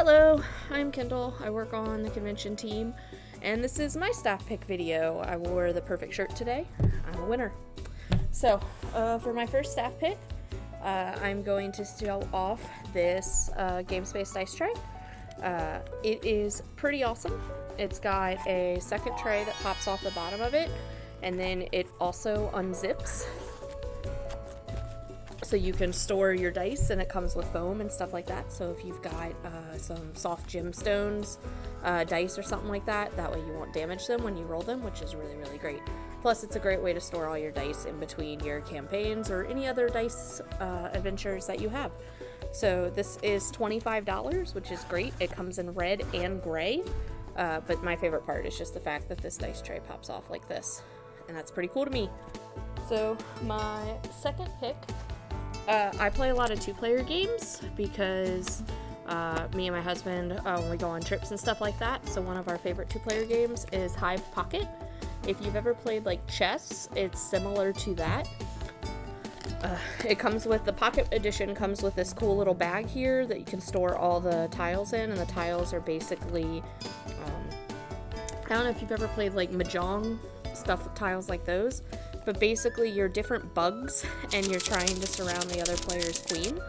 Hello, I'm Kendall. I work on the convention team, and this is my staff pick video. I wore the perfect shirt today. I'm a winner. So, for my first staff pick, I'm going to show off this Game Space dice tray. It is pretty awesome. It's got a second tray that pops off the bottom of it, and then it also unzips. So you can store your dice, and it comes with foam and stuff like that. So if you've got some soft gemstones dice or something like that, that way you won't damage them when you roll them, which is really, really great. Plus, it's a great way to store all your dice in between your campaigns or any other dice adventures that you have. So this is $25, which is great. It comes in red and gray, but my favorite part is just the fact that this dice tray pops off like this, and that's pretty cool to me. So my second pick, I play a lot of two-player games because me and my husband, when we go on trips and stuff like that, so one of our favorite two-player games is Hive Pocket. If you've ever played like chess, it's similar to that. It comes with, the Pocket Edition comes with this cool little bag here that you can store all the tiles in, and the tiles are basically, I don't know if you've ever played like Mahjong, stuff with tiles like those. But basically you're different bugs and you're trying to surround the other player's queen.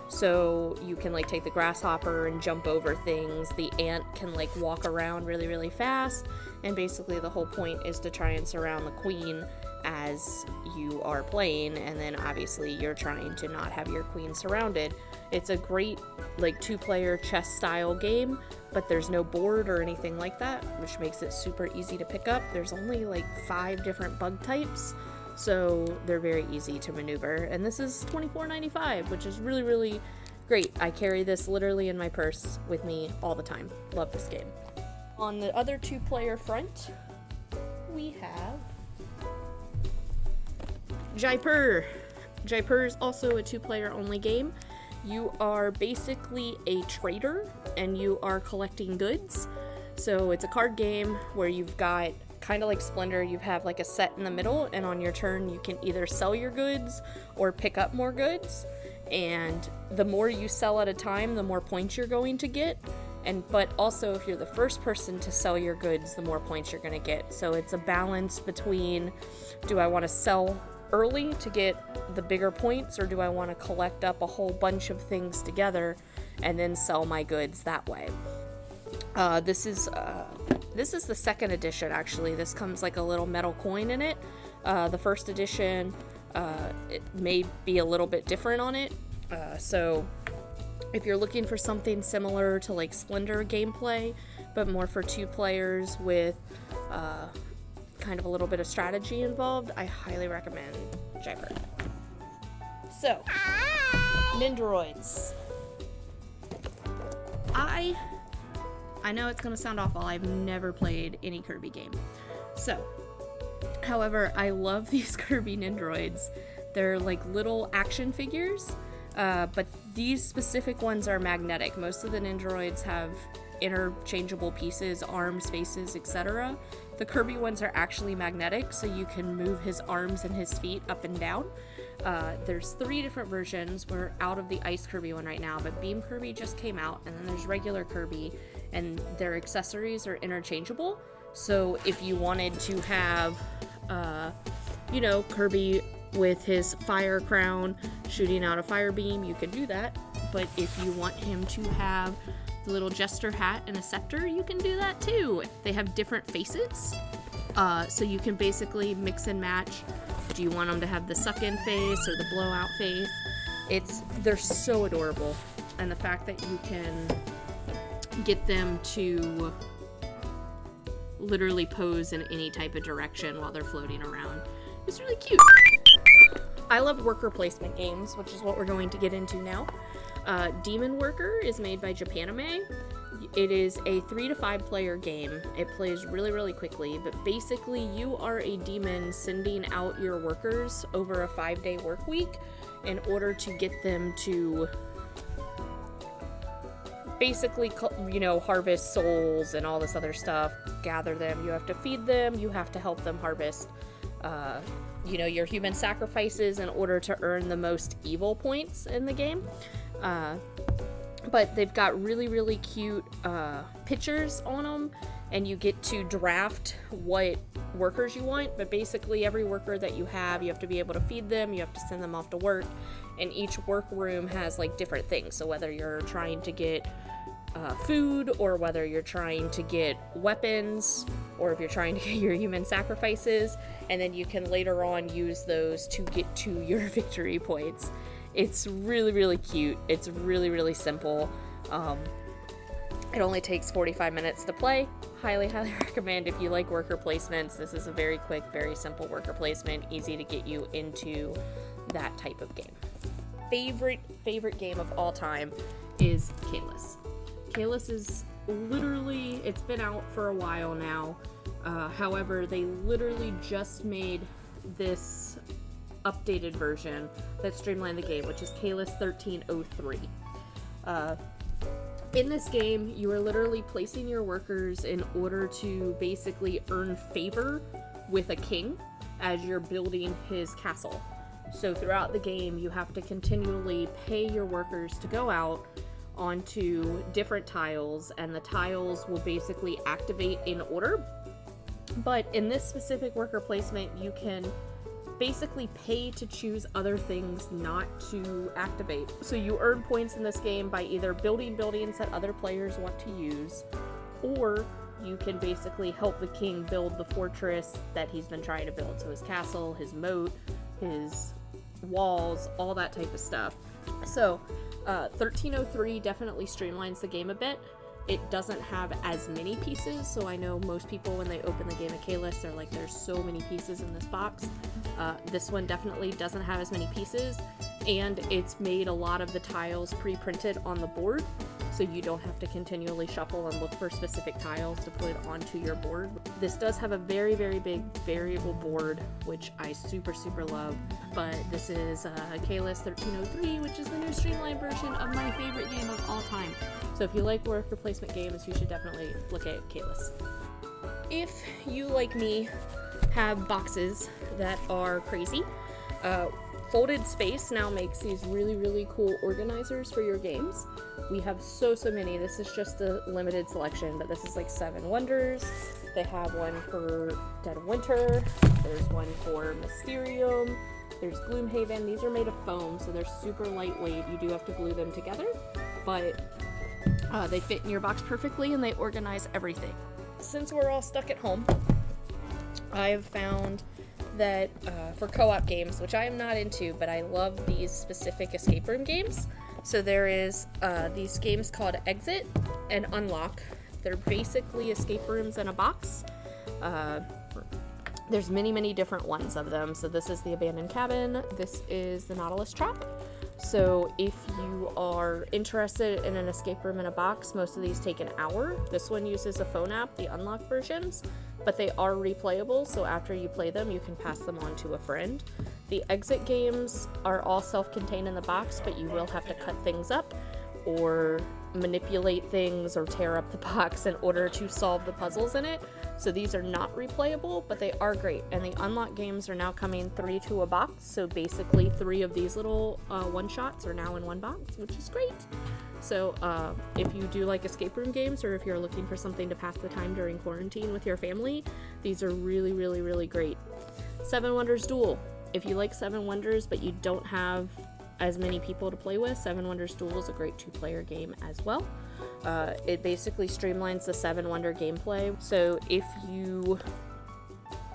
So you can like take the grasshopper and jump over things. The ant can like walk around really, really fast. And basically the whole point is to try and surround the queen as you are playing. And then obviously you're trying to not have your queen surrounded. It's a great like two-player chess style game, but there's no board or anything like that, which makes it super easy to pick up. There's only like 5 different bug types, so they're very easy to maneuver. And this is $24.95, which is really, really great. I carry this literally in my purse with me all the time. Love this game. On the other two-player front, we have Diaper. Diaper is also a two-player only game. You are basically a trader and you are collecting goods. So it's a card game where you've got, kind of like Splendor, you have like a set in the middle, and on your turn you can either sell your goods or pick up more goods. And the more you sell at a time, the more points you're going to get. But also if you're the first person to sell your goods, the more points you're going to get. So it's a balance between, do I want to sell early to get the bigger points, or do I want to collect up a whole bunch of things together and then sell my goods that way? This is the second edition, actually. This comes like a little metal coin in it. The first edition, it may be a little bit different on it. So if you're looking for something similar to like Splendor gameplay, but more for 2 players with kind of a little bit of strategy involved, I highly recommend Diaper. So, Nindroids. I know it's gonna sound awful. I've never played any Kirby game. So, however, I love these Kirby Nindroids. They're like little action figures, but these specific ones are magnetic. Most of the Nindroids have interchangeable pieces, arms, faces, etc. The Kirby ones are actually magnetic, so you can move his arms and his feet up and down. There's 3 different versions. We're out of the Ice Kirby one right now, but Beam Kirby just came out, and then there's regular Kirby, and their accessories are interchangeable. So if you wanted to have, Kirby with his fire crown shooting out a fire beam, you could do that. But if you want him to have the little jester hat and a scepter, you can do that too. They have different faces, so you can basically mix and match. Do you want them to have the suck-in face or the blowout face? They're so adorable, and the fact that you can get them to literally pose in any type of direction while they're floating around is really cute. I love worker placement games, which is what we're going to get into now. Demon Worker is made by Japanime. It is a 3 to 5 player game. It plays really, really quickly, but basically you are a demon sending out your workers over a 5-day work week in order to get them to basically, harvest souls and all this other stuff, gather them. You have to feed them, you have to help them harvest your human sacrifices in order to earn the most evil points in the game. but they've got really, really cute pictures on them, and you get to draft what workers you want. But basically every worker that you have to be able to feed them, you have to send them off to work, and each work room has like different things. So whether you're trying to get food, or whether you're trying to get weapons, or if you're trying to get your human sacrifices, and then you can later on use those to get to your victory points. It's really, really cute. It's really, really simple. It only takes 45 minutes to play. Highly, highly recommend if you like worker placements. This is a very quick, very simple worker placement, easy to get you into that type of game. Favorite game of all time is Kahless. Kahless is literally, it's been out for a while now. However, they literally just made this updated version that streamlined the game, which is Kahless 1303. In this game, you are literally placing your workers in order to basically earn favor with a king as you're building his castle. So throughout the game, you have to continually pay your workers to go out onto different tiles, and the tiles will basically activate in order. But in this specific worker placement, you can basically pay to choose other things not to activate. So you earn points in this game by either building buildings that other players want to use, or you can basically help the king build the fortress that he's been trying to build. So his castle, his moat, his walls, all that type of stuff. So 1303 definitely streamlines the game a bit. It doesn't have as many pieces, so I know most people when they open the game of Kahless, they're like, there's so many pieces in this box. This one definitely doesn't have as many pieces, and it's made a lot of the tiles pre-printed on the board, so you don't have to continually shuffle and look for specific tiles to put onto your board. This does have a very, very big variable board, which I super, super love, but this is Kahless 1303, which is the new streamlined version of my favorite game of all time. So if you like worker placement games, you should definitely look at Kahless. If you, like me, have boxes that are crazy, Folded Space now makes these really, really cool organizers for your games. We have so many. This is just a limited selection, but this is like 7 Wonders. They have one for Dead of Winter. There's one for Mysterium. There's Gloomhaven. These are made of foam, so they're super lightweight. You do have to glue them together, but they fit in your box perfectly, and they organize everything. Since we're all stuck at home, I've found that for co-op games, which I am not into, but I love these specific escape room games. So there is these games called Exit and Unlock. They're basically escape rooms in a box. There's many different ones of them. So this is the Abandoned Cabin. This is the Nautilus Trap. So if you are interested in an escape room in a box, most of these take an hour. This one uses a phone app, the unlocked versions, but they are replayable, so after you play them, you can pass them on to a friend. The exit games are all self-contained in the box, but you will have to cut things up or manipulate things or tear up the box in order to solve the puzzles in it. So these are not replayable, but they are great. And the unlock games are now coming 3 to a box. So basically 3 of these little one-shots are now in one box, which is great. So if you do like escape room games, or if you're looking for something to pass the time during quarantine with your family, these are really great. 7 Wonders Duel. If you like 7 Wonders, but you don't have as many people to play with, 7 Wonders Duel is a great 2-player game as well. It basically streamlines the 7 Wonder gameplay. So if you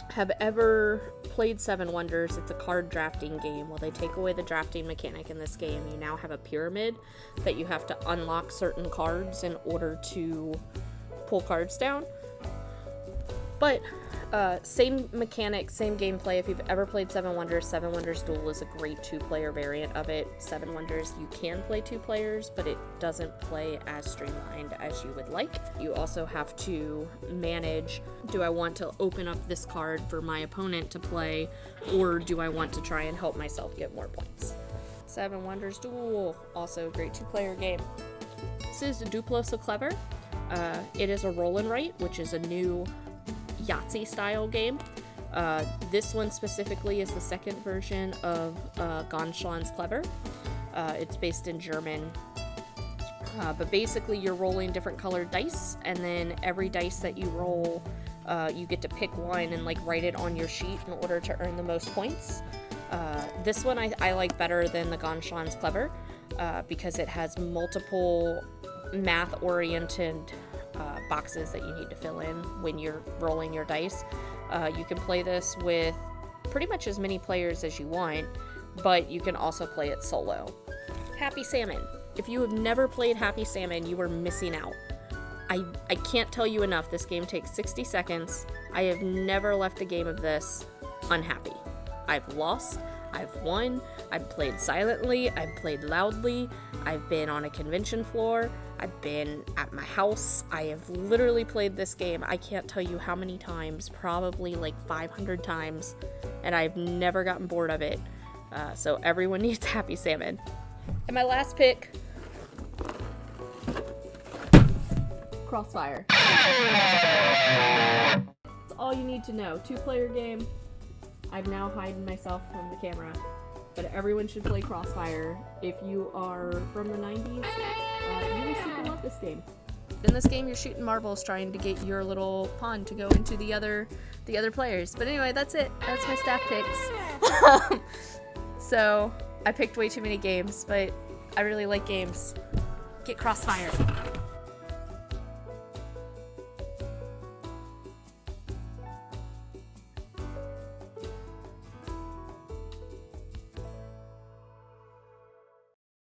have ever played 7 Wonders, it's a card drafting game. Well, they take away the drafting mechanic in this game. You now have a pyramid that you have to unlock certain cards in order to pull cards down. But same mechanic, same gameplay. If you've ever played 7 Wonders Duel is a great 2-player variant of it. 7 Wonders, you can play 2 players, but it doesn't play as streamlined as you would like. You also have to manage, do I want to open up this card for my opponent to play, or do I want to try and help myself get more points? 7 Wonders Duel, also a great 2-player game. This is Duplo So Clever. It is a roll and write, which is a new Yahtzee style game. This one specifically is the second version of Gonschlan's Clever. It's based in German. But basically you're rolling different colored dice, and then every dice that you roll, you get to pick one and like write it on your sheet in order to earn the most points. This one I like better than the Ganshan's Clever, because it has multiple math-oriented boxes that you need to fill in when you're rolling your dice. You can play this with pretty much as many players as you want, but you can also play it solo. Happy Salmon. If you have never played Happy Salmon, you are missing out. I can't tell you enough. This game takes 60 seconds. I have never left a game of this unhappy. I've lost, I've won, I've played silently, I've played loudly, I've been on a convention floor, I've been at my house. I have literally played this game, I can't tell you how many times, probably like 500 times, and I've never gotten bored of it. So everyone needs Happy Salmon. And my last pick, Crossfire. That's all you need to know. 2-player game. I'm now hiding myself from the camera, but everyone should play Crossfire. If you are from the 90s, you will super love this game. In this game, you're shooting marbles trying to get your little pond to go into the other players. But anyway, that's it. That's my staff picks. So I picked way too many games, but I really like games. Get Crossfire.